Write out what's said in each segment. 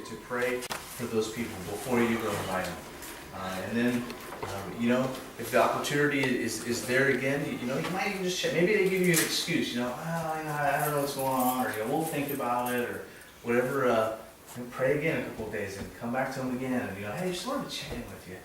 to pray for those people before you go invite them. And then, if the opportunity is there again, you might even just check. Maybe they give you an excuse, I don't know what's going on, or we'll think about it, or whatever. Pray again a couple of days and come back to them again, and hey, just wanted to check in with you.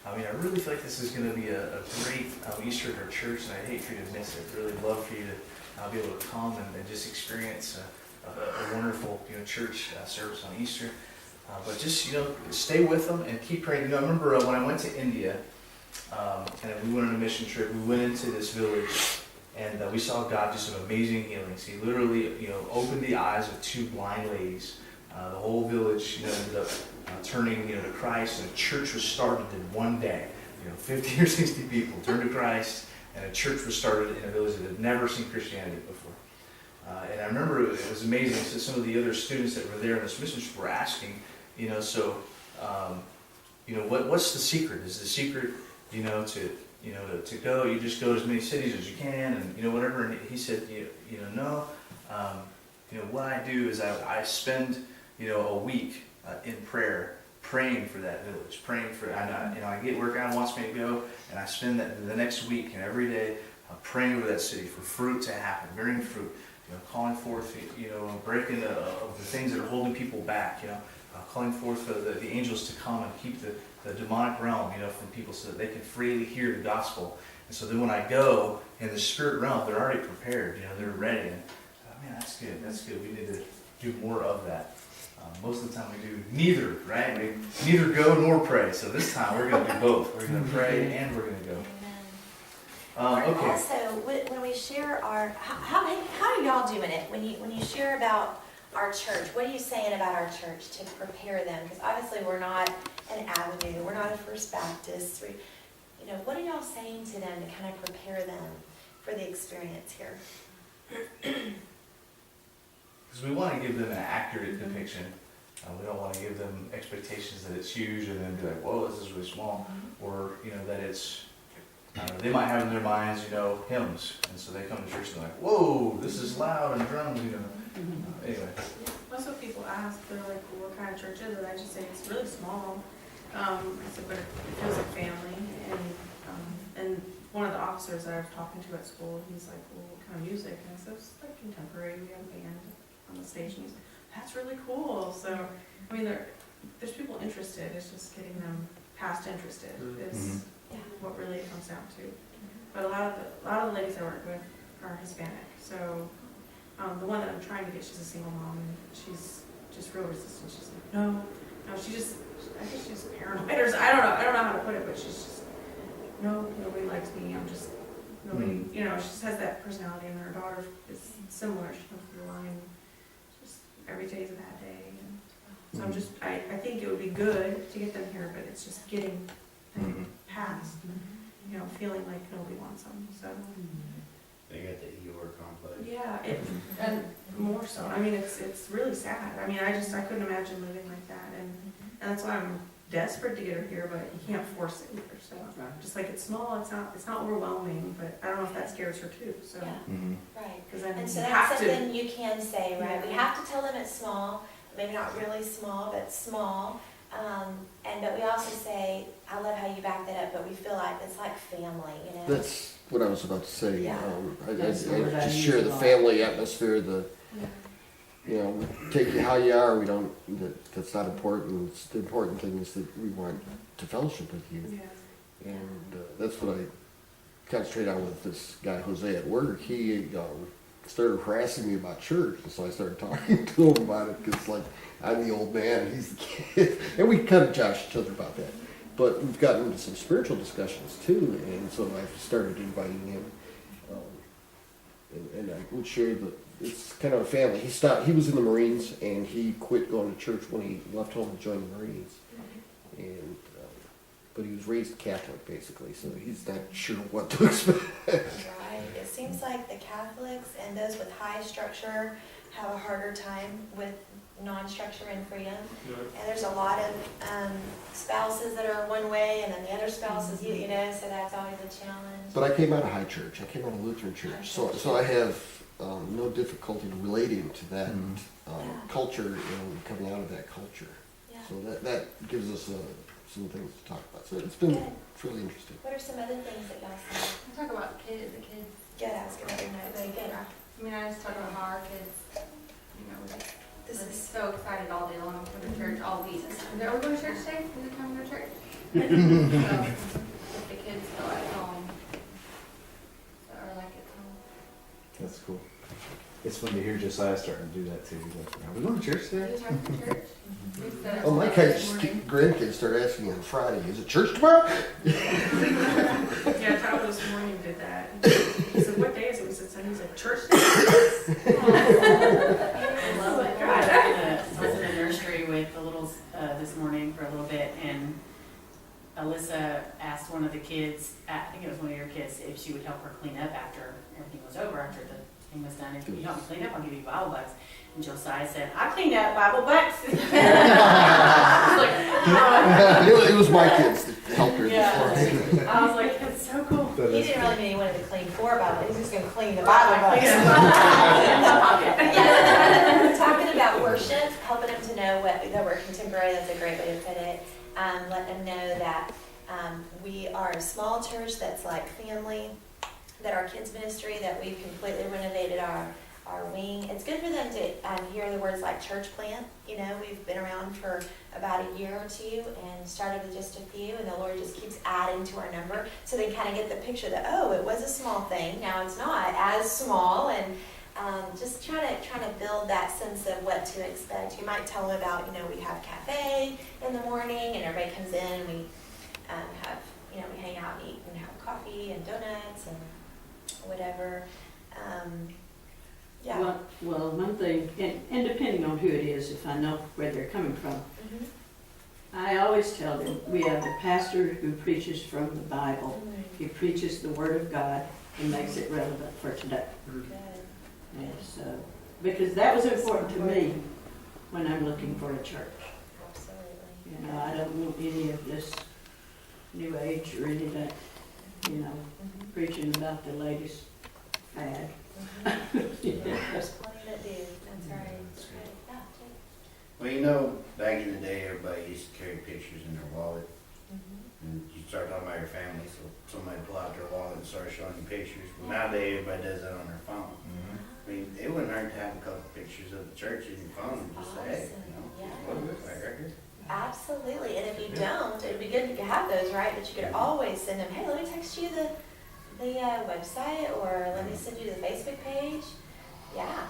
I really feel like this is going to be a great Easter at our church, and I hate for you to miss it. Really love for you to be able to come and just experience a wonderful church service on Easter. But just stay with them and keep praying. I remember when I went to India, and we went on a mission trip. We went into this village, and we saw God do some amazing healings. He literally opened the eyes of two blind ladies. The whole village ended up turning to Christ, and a church was started in one day. 50 or 60 people turned to Christ, and a church was started in a village that had never seen Christianity before. And I remember it was amazing. So some of the other students that were there in this mission trip were asking, what's the secret? Is the secret, to go? You just go to as many cities as you can, and whatever. And he said, no. What I do is I spend a week in prayer, praying for that village, I get where God wants me to go, and I spend the next week and every day praying over that city for fruit to happen, bearing fruit, calling forth, breaking of the things that are holding people back, calling forth the angels to come and keep the demonic realm, from people so that they can freely hear the gospel. And so then when I go in the spirit realm, they're already prepared, they're ready. And man, that's good. We need to do more of that. Most of the time we do neither, right? We neither go nor pray. So this time we're going to do both. We're going to pray and we're going to go. Okay. Also, when we share how are y'all doing it? When you share about our church, what are you saying about our church to prepare them? Because obviously we're not an Avenue, we're not a First Baptist. What are y'all saying to them to kind of prepare them for the experience here? Because we want to give them an accurate depiction. We don't want to give them expectations that it's huge and then be like, whoa, this is really small. Or, that it's, they might have in their minds, hymns. And so they come to church and they're like, whoa, this is loud and drums, Anyway. Most of people ask, they're like, well, what kind of church is it? I just say it's really small. I said, but it feels like family. And one of the officers that I was talking to at school, he's like, well, what kind of music? And I said, it's like contemporary. We have a band on the stage. And he's like, that's really cool. So, there's people interested. It's just getting them past interested is what really it comes down to. But a lot of the ladies I work with are Hispanic. So, the one that I'm trying to get, she's a single mom, and she's just real resistant. She's like, no, I think she's paranoid, or I don't know how to put it, but she's just, no, nobody likes me. I'm just, nobody, she just has that personality, and her daughter is similar. She comes through the line, just every day is a bad day. And so I'm just, I think it would be good to get them here, but it's just getting past, feeling like nobody wants them. So. They got the Eeyore complex. Yeah, and more so. It's really sad. I couldn't imagine living like that, and that's why I'm desperate to get her here, but you can't force it either. So just like it's small, it's not overwhelming, but I don't know if that scares her too. So Right. Because then and so you that's have something to. you can say, right? Yeah. We have to tell them it's small, maybe not really small, but small. But we also say, I love how you back that up, but we feel like it's like family, That's what I was about to say. Yeah. I just share the family atmosphere, take you how you are. We don't, that's not important. The important thing is that we want to fellowship with you. Yeah. And that's what I concentrate on with this guy, Jose, at work. He started harassing me about church, and so I started talking to him about it, because I'm the old man and he's the kid. And we kind of josh each other about that. But we've gotten into some spiritual discussions too, and so I've started inviting him. And I would share that it's kind of a family. He was in the Marines, and he quit going to church when he left home to join the Marines. And but he was raised Catholic, basically, so he's not sure what to expect. Right. It seems like the Catholics and those with high structure have a harder time with non-structure and freedom. And there's a lot of spouses that are one way, and then the other spouse is so that's always a challenge. But I came out of high church. I came out of Lutheran church, so I have no difficulty relating to that Mhm. Yeah. culture and coming out of that culture. Yeah. So that gives us some things to talk about. So it's been Good. really interesting. What are some other things that y'all see? We talk about the kids. Good, I was gonna bring that, good. I mean, I just talk about how our kids, you know, This we're is, so excited all day long for the church all week. Are we going to church today? Is it time to go to church? So, if the kids feel at home, or like at home. That's cool. It's fun to hear Josiah starting to do that too. He's like, are we going to church Is today? it time for church? We set up Oh, my stuff kids, this morning. grandkids start asking me on Friday, is it church tomorrow? Yeah, Tyler this morning did that. He said, what day is it? We said Sunday. He said, church day? I love it. God. I was in the nursery with the littles this morning for a little bit, and Alyssa asked one of the kids, I think it was one of your kids, if she would help her clean up after everything was over, after the thing was done. If you help me clean up, I'll give you Bible bucks. And Josiah said, I cleaned up Bible bucks. I was like, It was my kids that helped her Yeah. this morning. I was like, that's so cool. That he is didn't cool. really mean he wanted to clean 4 Bibles, he's just gonna clean the I Bible cleaned books. up in my pocket. Yeah, talking about worship, helping them to know that we're contemporary, that's a great way to put it. Let them know that we are a small church that's like family, that our kids ministry, that we've completely renovated our wing. It's good for them to hear the words like church plant. You know, we've been around for about a year or two and started with just a few, and the Lord just keeps adding to our number. So they kind of get the picture that, oh, it was a small thing, now it's not as small, and just trying to build that sense of what to expect. You might tell them about, you know, we have cafe in the morning, and everybody comes in, and we have, you know, we hang out and eat and have coffee and donuts and whatever. Yeah. Well, one thing, and depending on who it is, if I know where they're coming from, Mhm. I always tell them, we have a pastor who preaches from the Bible. Mm, He preaches the Word of God and makes it relevant for today. good. And so, because that was important to me when I'm looking for a church. Absolutely. You know, I don't want any of this new age or any of that, you know, Mhm. preaching about the latest fad. Yeah, there's plenty that do. That's right. That's right. Yeah. Jake. Well, you know, back in the day, everybody used to carry pictures in their wallet, Mhm. and you start talking about your family, so somebody pull out their wallet and start showing you pictures. But nowadays, everybody does that on their phone. I mean, it wouldn't hurt to have a couple pictures of the church in your phone and just say, hey, you know, this is what it looks like right here. Absolutely. And if you don't, it'd be good to have those, right? But you could always send them, hey, let me text you the website, or let me send you the Facebook page. Yeah,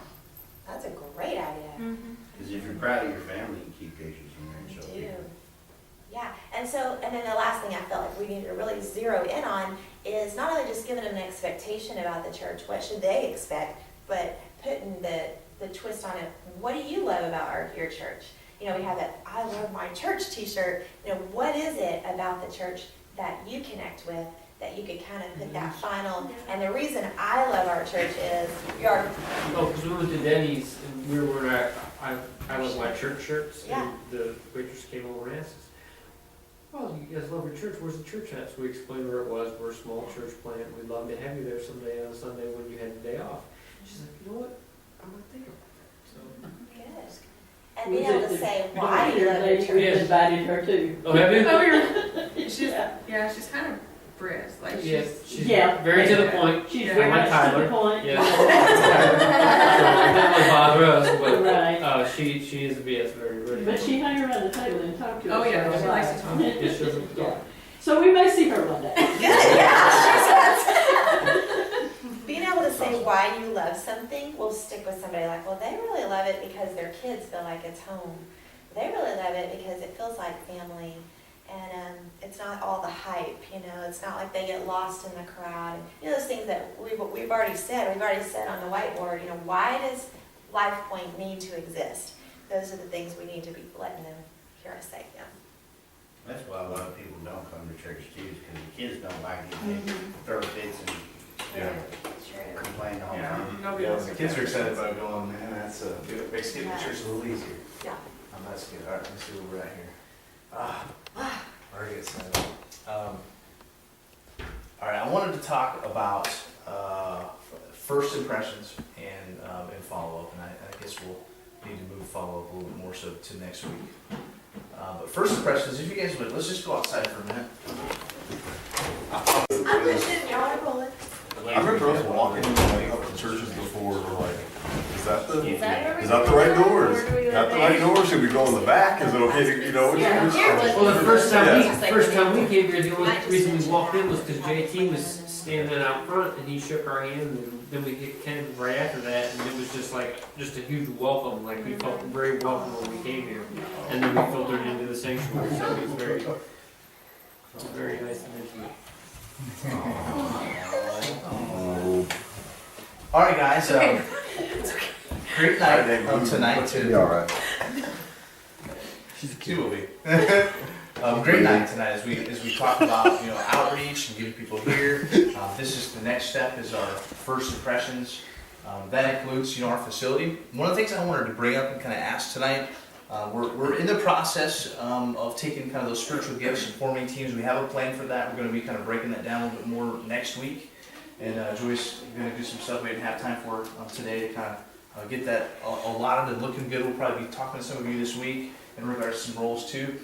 that's a great idea. Because if you're proud of your family, you keep pictures in there and You show do. people. Yeah, and then the last thing I felt like we need to really zero in on is not only just giving them an expectation about the church, what should they expect, but putting the twist on it. What do you love about your church? You know, we have that I love my church t-shirt. You know, what is it about the church that you connect with, that you could kind of put that final, and the reason I love our church is your, Oh, because we went to Denny's and we were wearing I love my church shirts. Yeah. And the waitress came over and asked us, well, you guys love your church, where's the church at? So we explained where it was, we're a small church plant, we'd love to have you there someday on a Sunday when you had the day off. She's like, you know what, I'm gonna think about that. good. And being able to say why you love your Lady, church. we invited her too. So, oh, have you? Oh, you're, she's kind of brisk, like Yeah, she's. she's Yeah. very to the point. She's Yeah. very Like much to Tyler. the point. Yeah. So it didn't really bother us, but Right. she is a BS very good. But she hung around the table and talked to us. Oh, yeah, for a she likes to while. talk. Yeah, she doesn't Yeah. talk. So we may see her one day. Good, yeah. Being able to say why you love something will stick with somebody. Like, well, they really love it because their kids feel like it's home. They really love it because it feels like family. And it's not all the hype, you know. It's not like they get lost in the crowd. And, you know, those things that we've already said. We've already said on the whiteboard. You know, why does Life Point need to exist? Those are the things we need to be letting them hear us say. Yeah. That's why a lot of people don't come to church too, is because the kids don't like it. They throw fits and True. complain all the Yeah, time. nobody Yeah, wants the to. kids are excited about going, man, that's, it makes getting to church a little easier. Yeah. That's good. All right, let's see where we're at here. Already excited. All right, I wanted to talk about first impressions and follow-up, and I guess we'll need to move follow-up a little bit more so to next week. But first impressions, if you guys would, let's just go outside for a minute. I'm listening, y'all are rolling. I remember us walking up to churches before, we're like, is that the Is that where we right go? door? Or Is do we go that the back? right door? Should we go in the back? Is it okay to, you know? Yeah, here, let's- Well, the first time Yeah. first time we came here, the only reason we walked in was because JT was standing out front and he shook our hand, and then we came right after that, and it was just a huge welcome, like we felt very welcome when we came here. And then we filtered into the sanctuary, so it was very nice and intimate. All right, guys. Great night tonight Be to. all right. She's a She cute. will be. Great night tonight as we talk about outreach and getting people here. This is the next step is our first impressions. That includes our facility. One of the things I wanted to bring up and kind of ask tonight. We're in the process of taking kind of those spiritual gifts and forming teams. We have a plan for that. We're going to be kind of breaking that down a little bit more next week. And Joyce is going to do some stuff we didn't have time for today to kind of get that allotted and looking good. We'll probably be talking to some of you this week in regards to some roles too.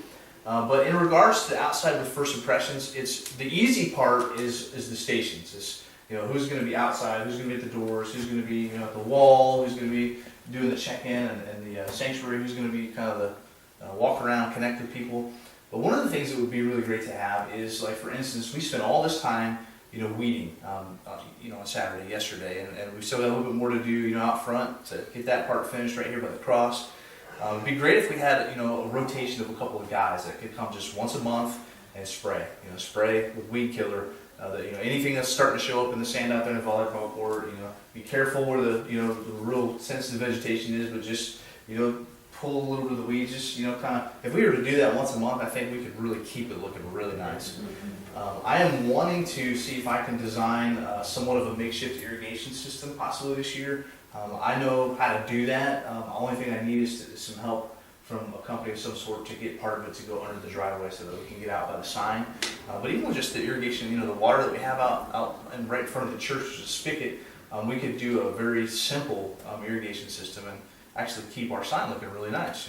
But in regards to outside with first impressions, it's the easy part is the stations. It's who's going to be outside, who's going to be at the doors, who's going to be at the wall, who's going to be doing the check-in and the sanctuary, who's going to be kind of the walk around, connect with people. But one of the things that would be really great to have is, like for instance, we spent all this time weeding on Saturday, yesterday, and we still got a little bit more to do out front to get that part finished right here by the cross. It'd be great if we had a rotation of a couple of guys that could come just once a month and spray with weed killer. Anything that's starting to show up in the sand out there in the volleyball court, be careful where the real sensitive vegetation is, but just pull a little bit of the weeds. Just kind of, if we were to do that once a month, I think we could really keep it looking really nice. I am wanting to see if I can design somewhat of a makeshift irrigation system possibly this year. I know how to do that. The only thing I need is some help from a company of some sort to get part of it to go under the driveway so that we can get out by the sign. But even with just the irrigation, the water that we have out and right in front of the church, which is a spigot, we could do a very simple irrigation system and actually keep our sign looking really nice.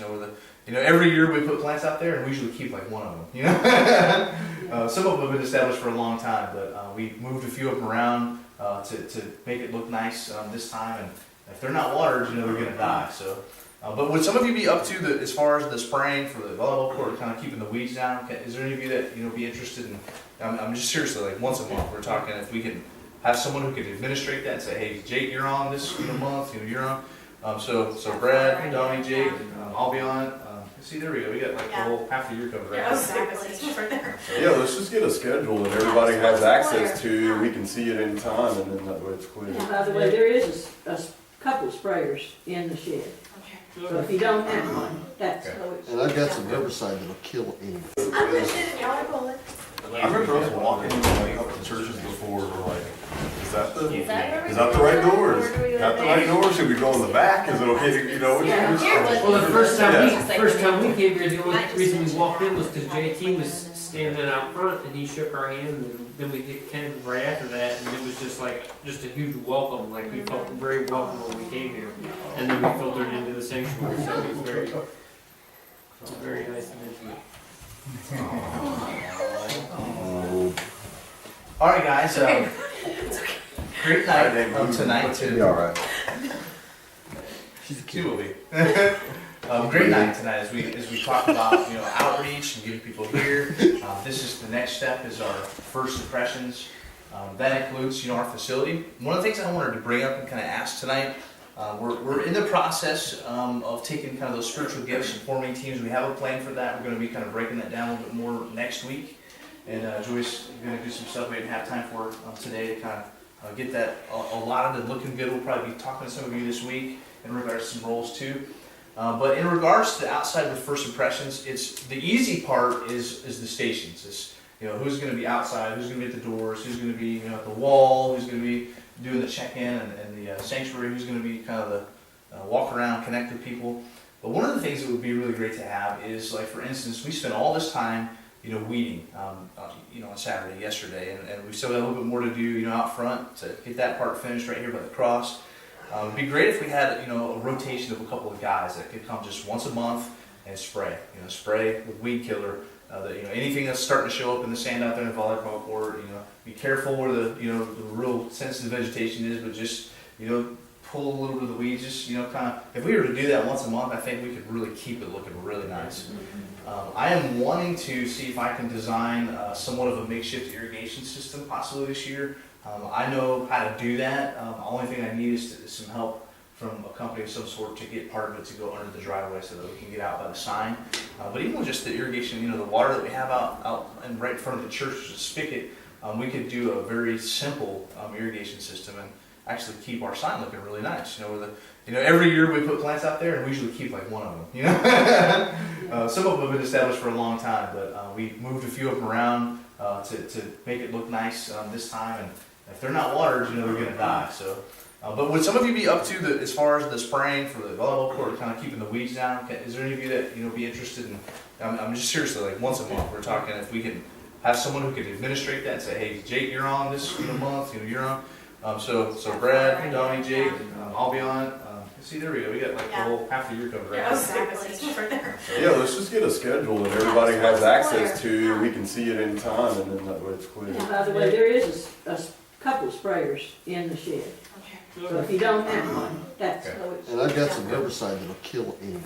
Every year we put plants out there and we usually keep like one of them. Some of them have been established for a long time, but we moved a few of them around to make it look nice this time. And if they're not watered, they're going to die. So, but would some of you be up to as far as the spraying for the volleyball court, kind of keeping the weeds down? Is there any of you that be interested in? I'm just seriously like once a month. We're talking if we can have someone who can administrate that and say, hey, Jake, you're on this month. You're on. So Brad, Donnie, Jake, I'll be on it. See, there we go. We got like the whole half the year covered. Right? Yeah, let's just get a schedule that everybody has access to, and we can see it anytime, and then that way it's clear. And by the way, there is a couple of sprayers in the shed. So if you don't have one, that's how it's. And I've got some herbicide that'll kill anything. I'm listening, y'all are rolling. I remember us walking up to churches before, we're like, is that the Is that where we right go? door? Or Is do we go that the back? right door? Should we go in the back? Is it okay to, Yeah, here, let's- Well, the first Yeah. time we came here, the only reason we walked in was because JT was standing out front and he shook our hand, and then we came right after that, and it was just a huge welcome, like we felt very welcome when we came here. And then we filtered into the sanctuary, so it was very nice and intimate. All right, guys. Great night tonight Be to. all right. She's a She cute. will be. Great night tonight as we talk about outreach and getting people here. This is the next step is our first impressions. That includes our facility. One of the things I wanted to bring up and kind of ask tonight. We're in the process of taking kind of those spiritual gifts and forming teams. We have a plan for that. We're going to be kind of breaking that down a little bit more next week. And Joyce is going to do some stuff we didn't have time for today to kind of get that allotted and looking good. We'll probably be talking to some of you this week in regards to some roles too. But in regards to outside with first impressions, it's the easy part is the stations. It's who's going to be outside, who's going to be at the doors, who's going to be at the wall, who's going to be doing the check-in and the sanctuary, who's going to be kind of the walk around, connect with people. But one of the things that would be really great to have is, like for instance, we spent all this time weeding, on Saturday, yesterday, and we still got a little bit more to do, out front to get that part finished right here by the cross. It'd be great if we had, a rotation of a couple of guys that could come just once a month and spray, spray with weed killer. Anything that's starting to show up in the sand out there in the volleyball court, be careful where the real sensitive vegetation is, but just, pull a little bit of the weeds, just, kind of, if we were to do that once a month, I think we could really keep it looking really nice. I am wanting to see if I can design somewhat of a makeshift irrigation system possibly this year. I know how to do that. The only thing I need is some help from a company of some sort to get part of it to go under the driveway so that we can get out by the sign. But even with just the irrigation, the water that we have out and right in front of the church, the spigot, we could do a very simple irrigation system and actually keep our sign looking really nice. Every year we put plants out there and we usually keep like one of them. Some of them have been established for a long time, but we moved a few of them around to make it look nice this time. And if they're not watered, they're going to die. So, but would some of you be up to as far as the spraying for the volleyball court, kind of keeping the weeds down? Is there any of you that be interested in? I'm just seriously like once a month. We're talking if we can have someone who can administrate that and say, hey, Jake, you're on this month. You're on. So Brad, Donnie, Jake, I'll be on it. See, there we go. We got like the whole half the year covered right now. Exactly. Yeah, let's just get a schedule that everybody has access to, we can see it anytime, and then that way it's clear. And by the way, there is a couple of sprayers in the shed. So if you don't have one, that's. Okay. And I've got some herbicide that'll kill anything.